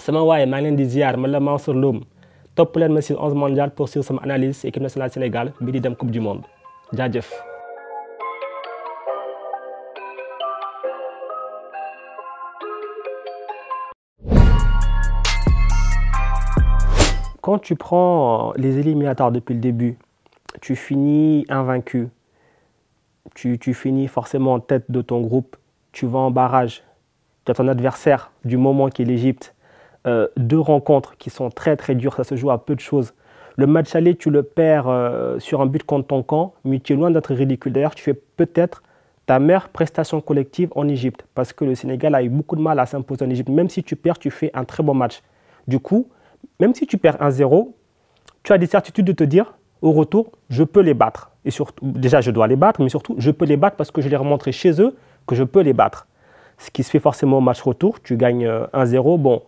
sama waaye maa ngi leen di ziar man la Mansour Loum topp leen ma si 11 mondial pour suivre sama analyse équipe nationale Sénégal bi di dem coupe du monde jaajëf. Quand tu prends les éliminatoires depuis le début, tu finis invaincu. Tu finis forcément en tête de ton groupe. Tu vas en barrage. Tu as ton adversaire du moment qui est l'Égypte. 2 rencontres qui sont très très dures. Ça se joue à peu de choses. Le match aller, tu le perds sur un but contre ton camp, mais tu es loin d'être ridicule. D'ailleurs, tu fais peut-être ta meilleure prestation collective en Égypte parce que le Sénégal a eu beaucoup de mal à s'imposer en Égypte. Même si tu perds, tu fais un très bon match. Du coup, même si tu perds 1-0, tu as des certitudes de te dire, au retour, je peux les battre. Et surtout, déjà, je dois les battre, mais surtout, je peux les battre parce que je leur ai montré chez eux que je peux les battre. Ce qui se fait forcément au match retour, tu gagnes 1-0. Bon,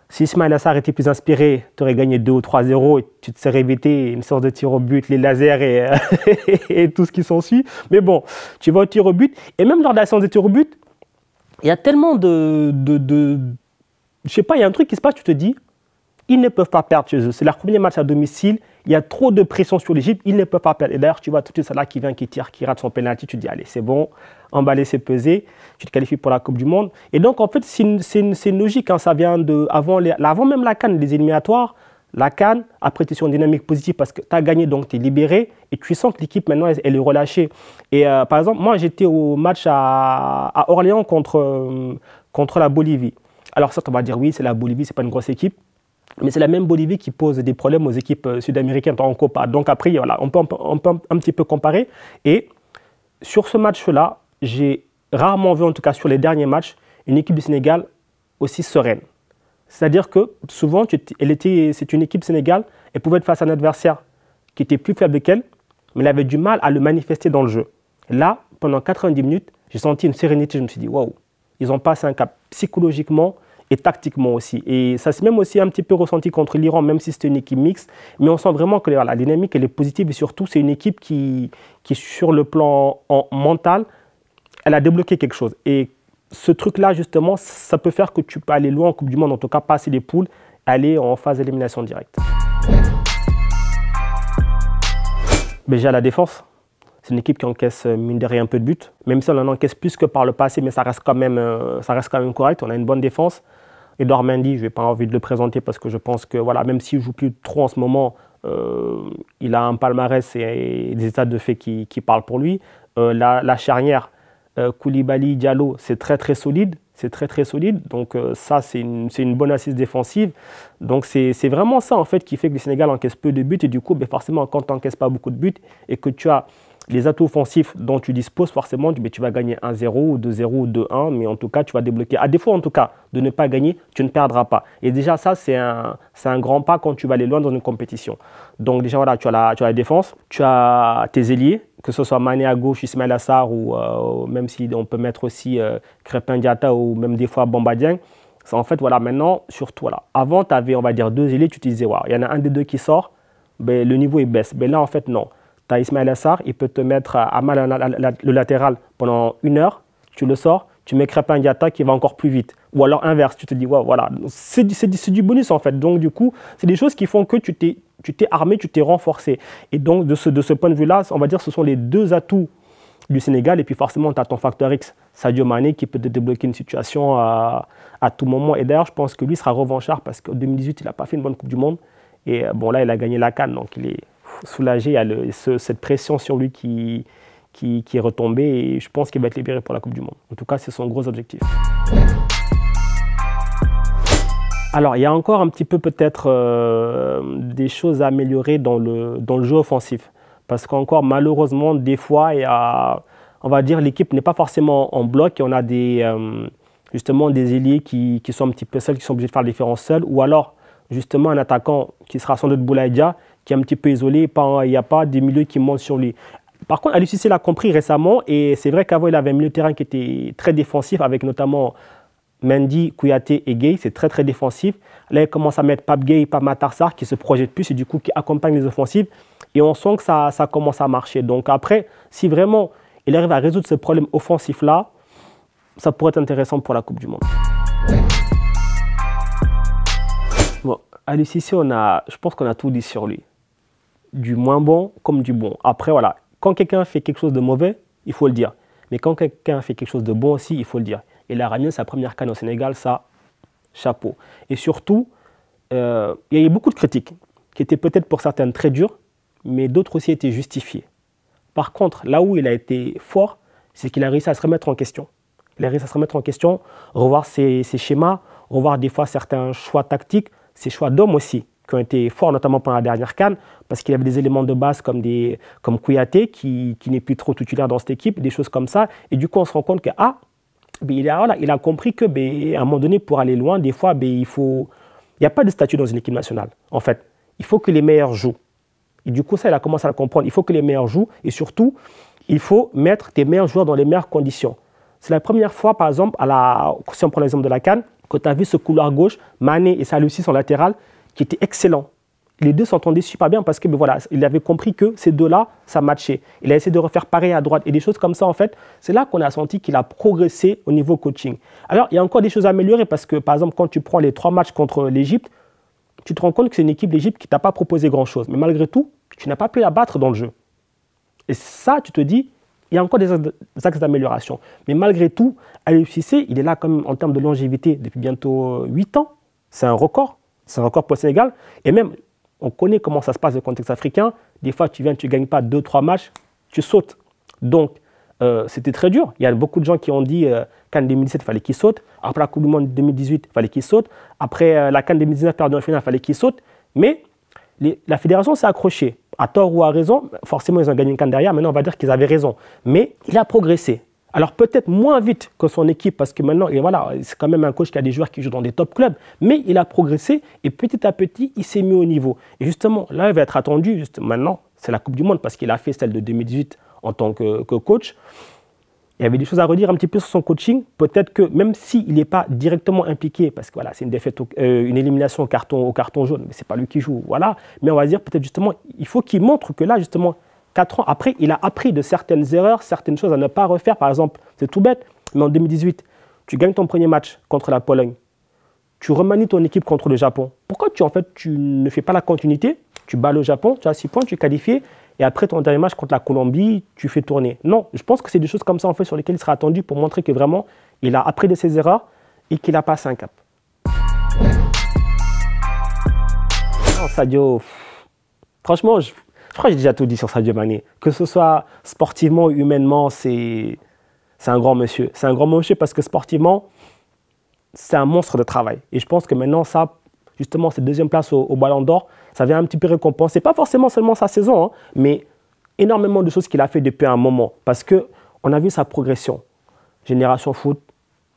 si Ismaïla Sarr était plus inspiré, tu aurais gagné 2 ou 3-0 et tu te serais évité une sorte de tir au but, les lasers et tout ce qui s'ensuit. Mais bon, tu vas au tir au but. Et même lors de la séance de tir au but, il y a tellement je sais pas, il y a un truc qui se passe, tu te dis, ils ne peuvent pas perdre chez eux. C'est leur premier match à domicile. Il y a trop de pression sur l'Égypte. Ils ne peuvent pas perdre. Et d'ailleurs, tu vois tout de suite là qui vient, qui tire, qui rate son penalty. Tu te dis, allez, c'est bon, emballer, c'est pesé. Tu te qualifies pour la Coupe du Monde. Et donc, en fait, c'est une logique. Hein. Ça vient avant même la CAN, les éliminatoires. La CAN, après, tu es sur une dynamique positive parce que tu as gagné, donc tu es libéré. Et tu sens que l'équipe, maintenant, elle est relâchée. Et par exemple, moi, j'étais au match à Orléans contre la Bolivie. Alors, ça, on va dire, oui, c'est la Bolivie, ce n'est pas une grosse équipe. Mais c'est la même Bolivie qui pose des problèmes aux équipes sud-américaines en Copa. Donc après, voilà, on peut un petit peu comparer. Et sur ce match-là, j'ai rarement vu, en tout cas sur les derniers matchs, une équipe du Sénégal aussi sereine. C'est-à-dire que souvent, c'est une équipe Sénégal, elle pouvait être face à un adversaire qui était plus faible qu'elle, mais elle avait du mal à le manifester dans le jeu. Là, pendant 90 minutes, j'ai senti une sérénité. Je me suis dit, waouh, ils ont passé un cap psychologiquement et tactiquement aussi. Et ça s'est même aussi un petit peu ressenti contre l'Iran, même si c'était une équipe mixte. Mais on sent vraiment que la dynamique, elle est positive. Et surtout, c'est une équipe qui, sur le plan mental, elle a débloqué quelque chose. Et ce truc-là, justement, ça peut faire que tu peux aller loin en Coupe du Monde, en tout cas passer les poules, aller en phase d'élimination directe. Déjà, la défense. C'est une équipe qui encaisse, mine de rien, un peu de buts. Même si on en encaisse plus que par le passé, mais ça reste quand même correct. On a une bonne défense. Edouard Mendy, je n'ai pas envie de le présenter parce que je pense que voilà, même s'il ne joue plus trop en ce moment, il a un palmarès et des états de fait qui parlent pour lui. La charnière, Koulibaly, Diallo, c'est très très solide. C'est très très solide. Donc ça, c'est une bonne assise défensive. Donc c'est vraiment ça en fait qui fait que le Sénégal encaisse peu de buts. Et du coup, forcément, quand tu n'encaisses pas beaucoup de buts et que tu as les atouts offensifs dont tu disposes, forcément, tu vas gagner 1-0 ou 2-0 ou 2-1, mais en tout cas, tu vas débloquer. À défaut, en tout cas, de ne pas gagner, tu ne perdras pas. Et déjà, ça, c'est un grand pas quand tu vas aller loin dans une compétition. Donc déjà, voilà, tu as la défense, tu as tes ailiers, que ce soit Mané à gauche, Ismaïla Sarr, ou même si on peut mettre aussi Krépin Diatta ou même des fois Bamba Dieng. En fait, voilà, maintenant, surtout, voilà. Avant, tu avais, on va dire, 2 ailiers, tu te disais, wow, il y en a un des 2 qui sort, le niveau, il baisse. Mais là, en fait, non. Tu as Ismaïla Sarr, il peut te mettre à mal le latéral pendant 1 heure, tu le sors, tu mets Krépin Diatta qui va encore plus vite. Ou alors inverse, tu te dis, wow, voilà, c'est du bonus en fait. Donc du coup, c'est des choses qui font que tu t'es armé, tu t'es renforcé. Et donc de ce point de vue-là, on va dire que ce sont les 2 atouts du Sénégal. Et puis forcément, tu as ton facteur X, Sadio Mané, qui peut te débloquer une situation à tout moment. Et d'ailleurs, je pense que lui sera revanchard parce qu'en 2018, il n'a pas fait une bonne Coupe du Monde. Et bon, là, il a gagné la CAN, donc il est soulagé. Il y a cette pression sur lui qui est retombée et je pense qu'il va être libéré pour la Coupe du Monde. En tout cas, c'est son gros objectif. Alors, il y a encore un petit peu peut-être des choses à améliorer dans le jeu offensif. Parce qu'encore, malheureusement, des fois, on va dire l'équipe n'est pas forcément en bloc et on a justement des ailiers qui sont un petit peu seuls, qui sont obligés de faire la différence seuls. Ou alors, justement, un attaquant qui sera sans doute Boulaye Dia, qui est un petit peu isolé, il n'y a pas des milieux qui montent sur lui. Par contre, Aliou Cissé l'a compris récemment et c'est vrai qu'avant, il avait un milieu de terrain qui était très défensif avec notamment Mendy, Kouyaté et Gueye, c'est très très défensif. Là, il commence à mettre Pape Gueye et Pape Matar Sarr qui se projettent plus et du coup qui accompagnent les offensives et on sent que ça commence à marcher. Donc après, si vraiment il arrive à résoudre ce problème offensif-là, ça pourrait être intéressant pour la Coupe du Monde. Bon, Aliou Cissé, je pense qu'on a tout dit sur lui. Du moins bon comme du bon. Après, voilà, quand quelqu'un fait quelque chose de mauvais, il faut le dire. Mais quand quelqu'un fait quelque chose de bon aussi, il faut le dire. Il a ramené sa première CAN au Sénégal, ça, chapeau. Et surtout, il y a eu beaucoup de critiques qui étaient peut-être pour certaines très dures, mais d'autres aussi étaient justifiées. Par contre, là où il a été fort, c'est qu'il a réussi à se remettre en question. Il a réussi à se remettre en question, revoir ses schémas, revoir des fois certains choix tactiques, ses choix d'hommes aussi, qui ont été forts, notamment pendant la dernière CAN, parce qu'il y avait des éléments de base comme Kouyaté, qui n'est plus trop titulaire dans cette équipe, des choses comme ça. Et du coup, on se rend compte que, il a compris que, à un moment donné, pour aller loin, des fois, il n'y a pas de statut dans une équipe nationale. En fait, il faut que les meilleurs jouent. Et du coup, ça, il a commencé à le comprendre. Il faut que les meilleurs jouent et surtout, il faut mettre tes meilleurs joueurs dans les meilleures conditions. C'est la première fois, par exemple, si on prend l'exemple de la CAN, que tu as vu ce couloir gauche, Mané et Saliou Ciss en latéral, qui était excellent. Les deux s'entendaient super bien parce que voilà, il avait compris que ces deux-là, ça matchait. Il a essayé de refaire pareil à droite et des choses comme ça, en fait. C'est là qu'on a senti qu'il a progressé au niveau coaching. Alors, il y a encore des choses à améliorer parce que, par exemple, quand tu prends les 3 matchs contre l'Égypte, tu te rends compte que c'est une équipe d'Égypte qui ne t'a pas proposé grand-chose. Mais malgré tout, tu n'as pas pu la battre dans le jeu. Et ça, tu te dis, il y a encore des axes d'amélioration. Mais malgré tout, Aliou Cissé, il est là comme en termes de longévité depuis bientôt 8 ans. C'est un record. C'est un record pour le Sénégal. Et même, on connaît comment ça se passe dans le contexte africain. Des fois, tu viens, tu ne gagnes pas 2-3 matchs, tu sautes. Donc, c'était très dur. Il y a beaucoup de gens qui ont dit CAN 2017, il fallait qu'il saute. Après la Coupe du Monde 2018, il fallait qu'il saute. Après la CAN 2019, perdue en finale, il fallait qu'il saute. Mais la fédération s'est accrochée. À tort ou à raison, forcément, ils ont gagné une CAN derrière. Maintenant, on va dire qu'ils avaient raison. Mais il a progressé. Alors peut-être moins vite que son équipe, parce que maintenant, voilà, c'est quand même un coach qui a des joueurs qui jouent dans des top clubs. Mais il a progressé et petit à petit, il s'est mis au niveau. Et justement, là, il va être attendu. Maintenant, c'est la Coupe du Monde parce qu'il a fait celle de 2018 en tant que coach. Il y avait des choses à redire un petit peu sur son coaching. Peut-être que même s'il n'est pas directement impliqué, parce que voilà, c'est une défaite, une élimination au carton jaune, mais ce n'est pas lui qui joue. Voilà. Mais on va dire peut-être justement, il faut qu'il montre que là, justement, 4 ans après, il a appris de certaines erreurs, certaines choses à ne pas refaire. Par exemple, c'est tout bête, mais en 2018, tu gagnes ton premier match contre la Pologne. Tu remanies ton équipe contre le Japon. Pourquoi tu ne fais pas la continuité? Tu bats le Japon, tu as 6 points, tu es qualifié. Et après ton dernier match contre la Colombie, tu fais tourner. Non, je pense que c'est des choses comme ça en fait sur lesquelles il sera attendu pour montrer que vraiment, il a appris de ses erreurs et qu'il a passé un cap. Non, Sadio, franchement, je crois que j'ai déjà tout dit sur Sadio Mané. Que ce soit sportivement ou humainement, c'est un grand monsieur. C'est un grand monsieur parce que sportivement, c'est un monstre de travail. Et je pense que maintenant, ça, justement, cette deuxième place au Ballon d'Or, ça vient un petit peu récompenser, pas forcément seulement sa saison, hein, mais énormément de choses qu'il a fait depuis un moment. Parce qu'on a vu sa progression. Génération foot,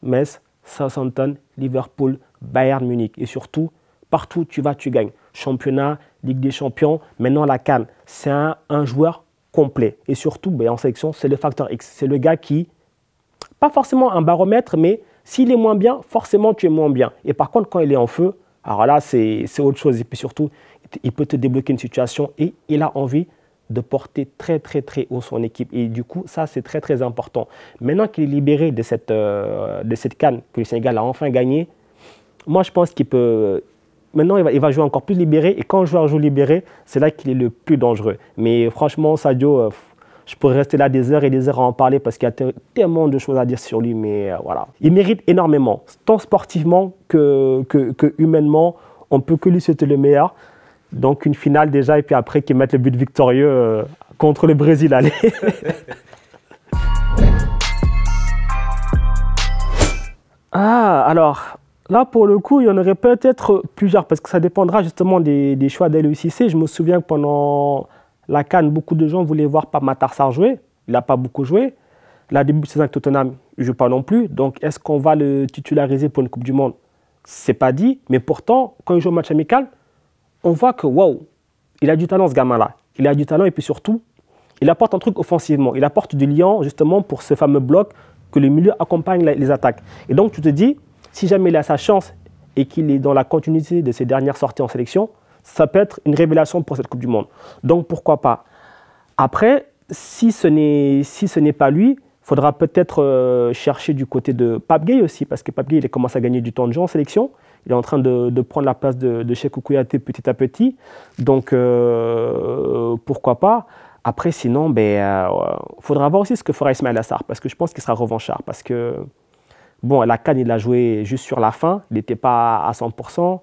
Metz, Southampton, Liverpool, Bayern Munich. Et surtout, partout où tu vas, tu gagnes. Championnat, Ligue des Champions, maintenant la CAN. C'est un joueur complet. Et surtout, en sélection, c'est le facteur X. C'est le gars qui, pas forcément un baromètre, mais s'il est moins bien, forcément tu es moins bien. Et par contre, quand il est en feu, alors là, c'est autre chose. Et puis surtout, il peut te débloquer une situation et il a envie de porter très, très, très haut son équipe. Et du coup, ça, c'est très, très important. Maintenant qu'il est libéré de cette CAN que le Sénégal a enfin gagné, moi, je pense qu'il peut... Maintenant, il va jouer encore plus libéré. Et quand un joueur joue libéré, c'est là qu'il est le plus dangereux. Mais franchement, Sadio, je pourrais rester là des heures et des heures à en parler parce qu'il y a tellement de choses à dire sur lui. Mais voilà, il mérite énormément, tant sportivement que humainement. On ne peut que lui souhaiter le meilleur. Donc une finale déjà, et puis après qu'ils mettent le but victorieux contre le Brésil. Allez. Alors, là pour le coup, il y en aurait peut-être plusieurs, parce que ça dépendra justement des choix d'Aliou Cissé. Je me souviens que pendant la CAN, beaucoup de gens voulaient voir Pape Matar Sarr jouer. Il n'a pas beaucoup joué. Là, début de saison avec Tottenham, il ne joue pas non plus. Donc, est-ce qu'on va le titulariser pour une Coupe du Monde? Ce n'est pas dit. Mais pourtant, quand il joue au match amical, on voit que, waouh, il a du talent ce gamin-là. Il a du talent et puis surtout, il apporte un truc offensivement. Il apporte du liant justement pour ce fameux bloc que le milieu accompagne les attaques. Et donc, tu te dis, si jamais il a sa chance et qu'il est dans la continuité de ses dernières sorties en sélection, ça peut être une révélation pour cette Coupe du Monde. Donc, pourquoi pas. Après, si ce n'est pas lui, il faudra peut-être chercher du côté de Pape Gueye aussi, parce que Pape Gueye, il commence à gagner du temps de jeu en sélection. Il est en train de prendre la place de Cheikhou Kouyaté petit à petit. Donc, pourquoi pas. Après, sinon, faudra voir aussi ce que fera Ismaïla Sarr, parce que je pense qu'il sera revanchard. Parce que, bon, la CAN, il l'a joué juste sur la fin. Il n'était pas à 100%.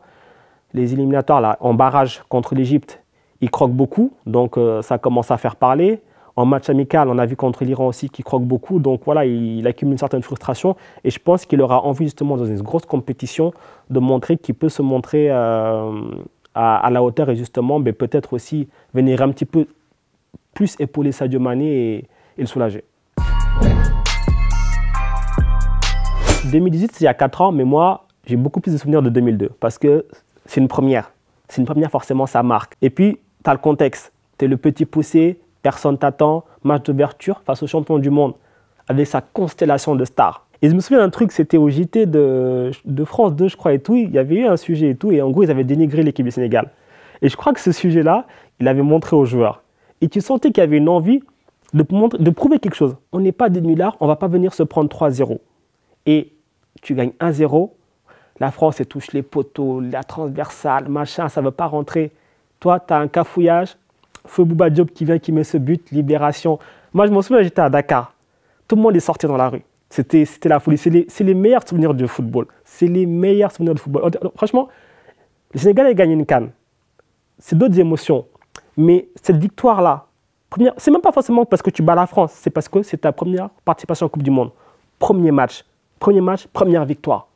Les éliminatoires, là, en barrage contre l'Égypte, il croque beaucoup. Donc, ça commence à faire parler. En match amical, on a vu contre l'Iran aussi qu'il croque beaucoup. Donc voilà, il accumule une certaine frustration. Et je pense qu'il aura envie justement dans une grosse compétition de montrer qu'il peut se montrer à la hauteur et justement peut-être aussi venir un petit peu plus épauler Sadio Mané et le soulager. 2018, c'est il y a 4 ans, mais moi, j'ai beaucoup plus de souvenirs de 2002 parce que c'est une première. C'est une première, forcément, ça marque. Et puis, tu as le contexte. Tu es le petit poussé. Personne t'attend, match d'ouverture face au champion du monde, avec sa constellation de stars. Et je me souviens d'un truc, c'était au JT de France 2, je crois, et tout. Il y avait eu un sujet et tout, et en gros, ils avaient dénigré l'équipe du Sénégal. Et je crois que ce sujet-là, il avait montré aux joueurs. Et tu sentais qu'il y avait une envie de prouver quelque chose. On n'est pas des nullards, on ne va pas venir se prendre 3-0. Et tu gagnes 1-0, la France, elle touche les poteaux, la transversale, machin, ça ne veut pas rentrer. Toi, tu as un cafouillage. Feu Bouba Diop qui vient, qui met ce but, libération. Moi, je m'en souviens, j'étais à Dakar. Tout le monde est sorti dans la rue. C'était la folie. C'est les meilleurs souvenirs du football. C'est les meilleurs souvenirs du football. Franchement, le Sénégal a gagné une CAN. C'est d'autres émotions. Mais cette victoire-là, c'est même pas forcément parce que tu bats la France. C'est parce que c'est ta première participation en Coupe du Monde. Premier match, première victoire.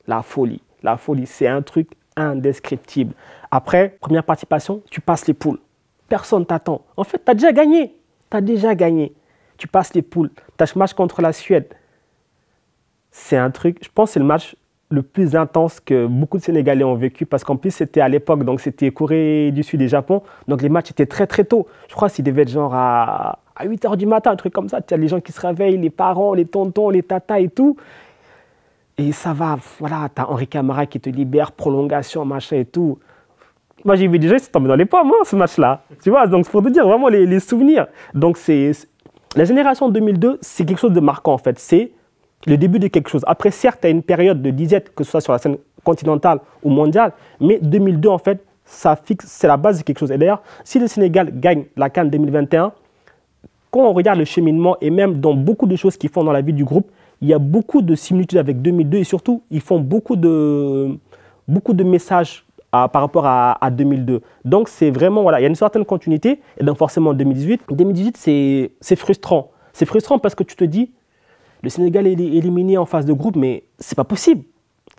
La folie. La folie, c'est un truc indescriptible. Après, première participation, tu passes les poules. Personne t'attend. En fait, tu as déjà gagné. Tu as déjà gagné. Tu passes les poules. Tu as ce match contre la Suède. C'est un truc, je pense que c'est le match le plus intense que beaucoup de Sénégalais ont vécu parce qu'en plus, c'était à l'époque, donc c'était Corée du Sud et Japon. Donc les matchs étaient très très tôt. Je crois qu'ils devaient être genre à 8 h du matin, un truc comme ça. Tu as les gens qui se réveillent, les parents, les tontons, les tatas et tout. Et ça va, voilà, tu as Henri Camara qui te libère, prolongation, machin et tout. Moi, j'ai vu des gens qui sont tombés dans les pommes, ce match-là. Tu vois, donc c'est pour te dire vraiment les souvenirs. Donc, la génération 2002, c'est quelque chose de marquant, en fait. C'est le début de quelque chose. Après, certes, tu as une période de disette, que ce soit sur la scène continentale ou mondiale, mais 2002, en fait, c'est la base de quelque chose. Et d'ailleurs, si le Sénégal gagne la CAN 2021, quand on regarde le cheminement et même dans beaucoup de choses qu'ils font dans la vie du groupe, il y a beaucoup de similitudes avec 2002 et surtout, ils font beaucoup de messages par rapport à 2002. Donc, c'est vraiment, voilà, il y a une certaine continuité. Et donc, forcément, 2018, c'est frustrant. C'est frustrant parce que tu te dis, le Sénégal est éliminé en phase de groupe, mais c'est pas possible.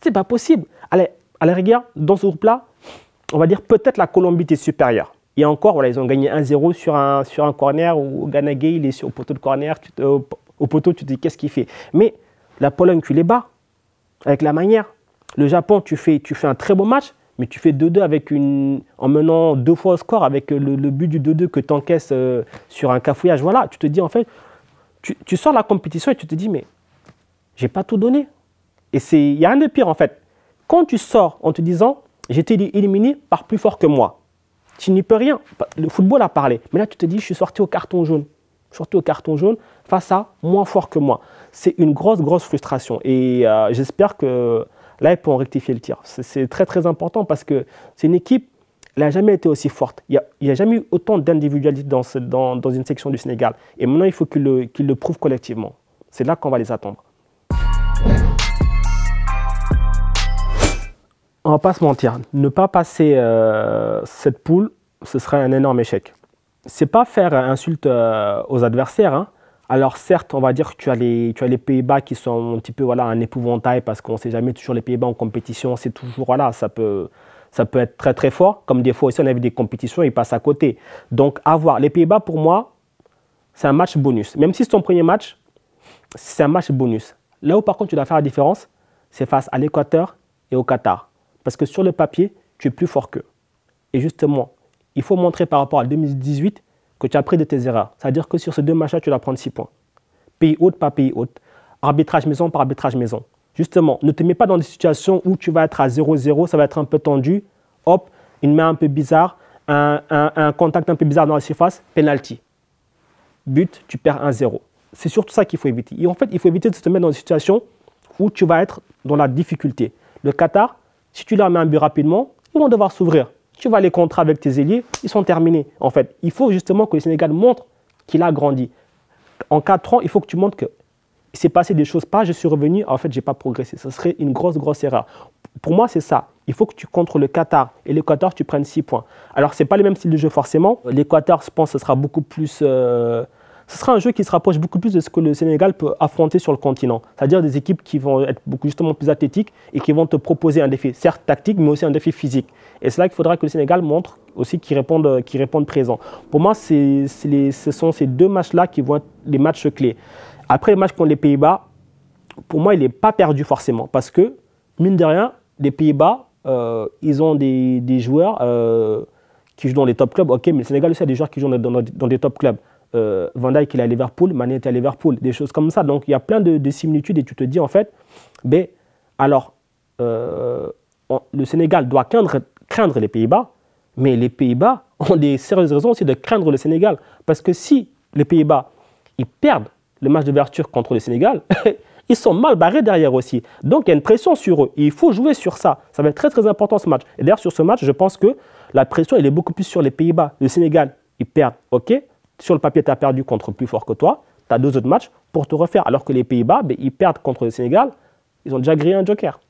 C'est pas possible. Allez, à la rigueur, dans ce groupe-là, on va dire peut-être la Colombie est supérieure. Et encore, voilà, ils ont gagné 1-0 sur un corner où Gana Gueye, il est au poteau de corner. Au poteau, tu te dis, qu'est-ce qu'il fait? Mais la Pologne, tu les bats avec la manière. Le Japon, tu fais un très beau match, mais tu fais 2-2 en menant 2 fois au score avec le but du 2-2 que tu encaisses sur un cafouillage. Voilà, tu te dis, en fait, tu sors la compétition et tu te dis, mais j'ai pas tout donné. Et il y a rien de pire, en fait. Quand tu sors en te disant, j'ai été éliminé par plus fort que moi, tu n'y peux rien. Le football a parlé. Mais là, tu te dis, je suis sorti au carton jaune. Surtout au carton jaune, face à moins fort que moi. C'est une grosse frustration. Et j'espère que là, ils pourront rectifier le tir. C'est très, très important parce que c'est une équipe, elle n'a jamais été aussi forte. Il n'y a jamais eu autant d'individualité dans une section du Sénégal. Et maintenant, il faut qu'ils le prouvent collectivement. C'est là qu'on va les attendre. On ne va pas se mentir. Ne pas passer cette poule, ce serait un énorme échec. C'est pas faire insulte aux adversaires. Hein. Alors certes, on va dire que tu as les Pays-Bas qui sont un petit peu voilà, un épouvantail parce qu'on ne sait jamais toujours les Pays-Bas en compétition. C'est toujours, voilà, ça peut être très très fort. Comme des fois aussi, on a vu des compétitions, ils passent à côté. Donc à voir. Les Pays-Bas, pour moi, c'est un match bonus. Même si c'est ton premier match, c'est un match bonus. Là où par contre tu dois faire la différence, c'est face à l'Équateur et au Qatar. Parce que sur le papier, tu es plus fort qu'eux. Et justement, il faut montrer par rapport à 2018 que tu as appris de tes erreurs. C'est-à-dire que sur ces 2 matchs-là, tu dois prendre 6 points. Pays hôte, pas pays hôte. Arbitrage maison par arbitrage maison. Justement, ne te mets pas dans des situations où tu vas être à 0-0, ça va être un peu tendu. Hop, une main un peu bizarre, un contact un peu bizarre dans la surface, penalty. But, tu perds 1-0. C'est surtout ça qu'il faut éviter. Et en fait, il faut éviter de se mettre dans des situations où tu vas être dans la difficulté. Le Qatar, si tu leur mets un but rapidement, ils vont devoir s'ouvrir. Tu vas les contrats avec tes ailiers, ils sont terminés. En fait, il faut justement que le Sénégal montre qu'il a grandi. En 4 ans, il faut que tu montres qu'il s'est passé des choses. Pas, je suis revenu, en fait, je n'ai pas progressé. Ce serait une grosse erreur. Pour moi, c'est ça. Il faut que tu contre le Qatar. Et le Qatar, tu prennes 6 points. Alors, ce n'est pas le même style de jeu forcément. L'Équateur, je pense que ce sera beaucoup plus... ce sera un jeu qui se rapproche beaucoup plus de ce que le Sénégal peut affronter sur le continent. C'est-à-dire des équipes qui vont être justement plus athlétiques et qui vont te proposer un défi, certes tactique, mais aussi un défi physique. Et c'est là qu'il faudra que le Sénégal montre aussi qu'ils répondent présent. Pour moi, ce sont ces 2 matchs-là qui vont être les matchs clés. Après le match contre les Pays-Bas, pour moi, il n'est pas perdu forcément. Parce que, mine de rien, les Pays-Bas, ils ont des joueurs qui jouent dans les top clubs. Ok, mais le Sénégal aussi a des joueurs qui jouent dans des top clubs. Van Dijk il est à Liverpool, Mané est à Liverpool, des choses comme ça. Donc il y a plein de similitudes et tu te dis en fait, alors le Sénégal doit craindre les Pays-Bas, mais les Pays-Bas ont des sérieuses raisons aussi de craindre le Sénégal. Parce que si les Pays-Bas ils perdent le match d'ouverture contre le Sénégal, ils sont mal barrés derrière aussi. Donc il y a une pression sur eux et il faut jouer sur ça. Ça va être très important ce match. Et d'ailleurs sur ce match, je pense que la pression elle est beaucoup plus sur les Pays-Bas. Le Sénégal, ils perdent, ok. Sur le papier, tu as perdu contre plus fort que toi. Tu as 2 autres matchs pour te refaire. Alors que les Pays-Bas, ils perdent contre le Sénégal. Ils ont déjà grillé un joker.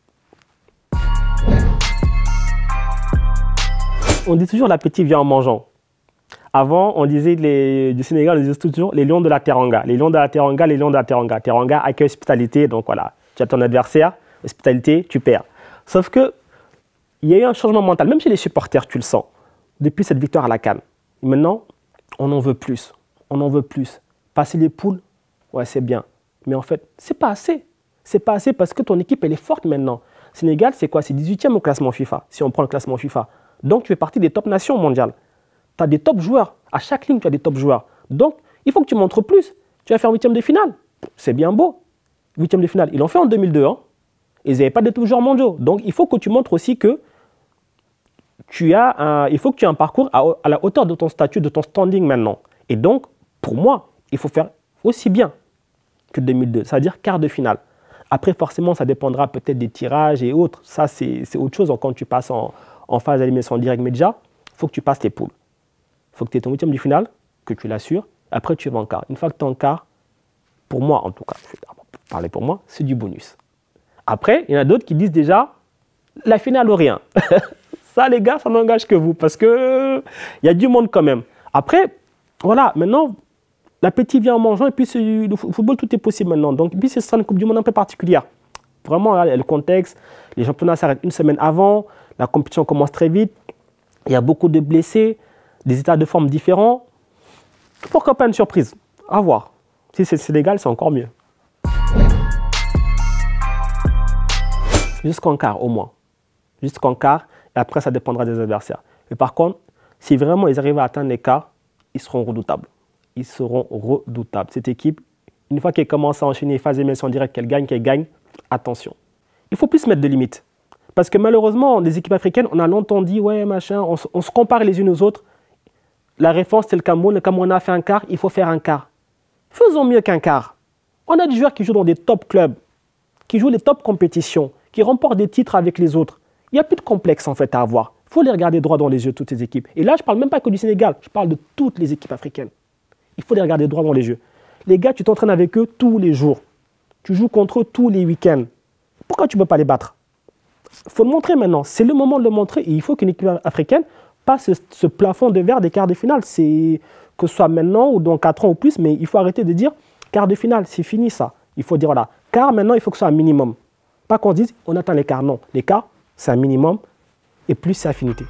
On dit toujours l'appétit vient en mangeant. Avant, on disait du Sénégal, on disait toujours les lions de la Teranga. Les lions de la Teranga, les lions de la Teranga. Teranga, accueil, hospitalité. Donc voilà, tu as ton adversaire, hospitalité, tu perds. Sauf qu'il y a eu un changement mental. Même chez les supporters, tu le sens. Depuis cette victoire à la CAN. Et maintenant, on en veut plus. On en veut plus. Passer les poules, ouais, c'est bien. Mais en fait, c'est pas assez. C'est pas assez parce que ton équipe, elle est forte maintenant. Sénégal, c'est quoi? C'est 18e au classement FIFA, si on prend le classement FIFA. Donc, tu fais partie des top nations mondiales. Tu as des top joueurs. À chaque ligne, tu as des top joueurs. Donc, il faut que tu montres plus. Tu vas faire 8e de finale. C'est bien beau. 8e de finale. Ils l'ont fait en 2002. Hein. Ils n'avaient pas de top joueurs mondiaux. Donc, il faut que tu montres aussi que il faut que tu aies un parcours à la hauteur de ton statut, de ton standing maintenant. Et donc, pour moi, il faut faire aussi bien que 2002, c'est-à-dire quart de finale. Après, forcément, ça dépendra peut-être des tirages et autres. Ça, c'est autre chose quand tu passes en phase d'élimination directe. Mais déjà, il faut que tu passes tes poules. Il faut que tu aies ton 8e de finale, que tu l'assures. Après, tu vas en quart. Une fois que tu es en quart, pour moi, en tout cas, je vais parler pour moi, c'est du bonus. Après, il y en a d'autres qui disent déjà la finale ou rien. Ça, les gars, ça n'engage que vous parce qu'il y a du monde quand même. Après, voilà, maintenant, l'appétit vient en mangeant et puis le football, tout est possible maintenant. Donc, puis ce sera une Coupe du Monde un peu particulière. Vraiment, là, le contexte, les championnats s'arrêtent une semaine avant, la compétition commence très vite, il y a beaucoup de blessés, des états de forme différents. Pourquoi pas une surprise? À voir. Si c'est légal, c'est encore mieux. Jusqu'en quart, au moins. Jusqu'en quart. Et après, ça dépendra des adversaires. Mais par contre, si vraiment ils arrivent à atteindre les quarts, ils seront redoutables. Ils seront redoutables. Cette équipe, une fois qu'elle commence à enchaîner phase d'élimination directe, qu'elle gagne, attention. Il faut plus mettre de limites. Parce que malheureusement, les équipes africaines, on a longtemps dit, ouais, machin, on se compare les unes aux autres. La référence, c'est le Cameroun. Le Cameroun a fait un quart, il faut faire un quart. Faisons mieux qu'un quart. On a des joueurs qui jouent dans des top clubs, qui jouent les top compétitions, qui remportent des titres avec les autres. Il n'y a plus de complexe en fait à avoir. Il faut les regarder droit dans les yeux, toutes ces équipes. Et là, je ne parle même pas que du Sénégal, je parle de toutes les équipes africaines. Il faut les regarder droit dans les yeux. Les gars, tu t'entraînes avec eux tous les jours. Tu joues contre eux tous les week-ends. Pourquoi tu ne peux pas les battre? Il faut le montrer maintenant. C'est le moment de le montrer. Et il faut qu'une équipe africaine passe ce plafond de verre des quarts de finale. C'est que ce soit maintenant ou dans 4 ans ou plus, mais il faut arrêter de dire quart de finale, c'est fini ça. Il faut dire voilà, quart maintenant, il faut que ce soit un minimum. Pas qu'on dise on atteint les quarts. Non, les quarts, c'est un minimum et plus c'est affinité.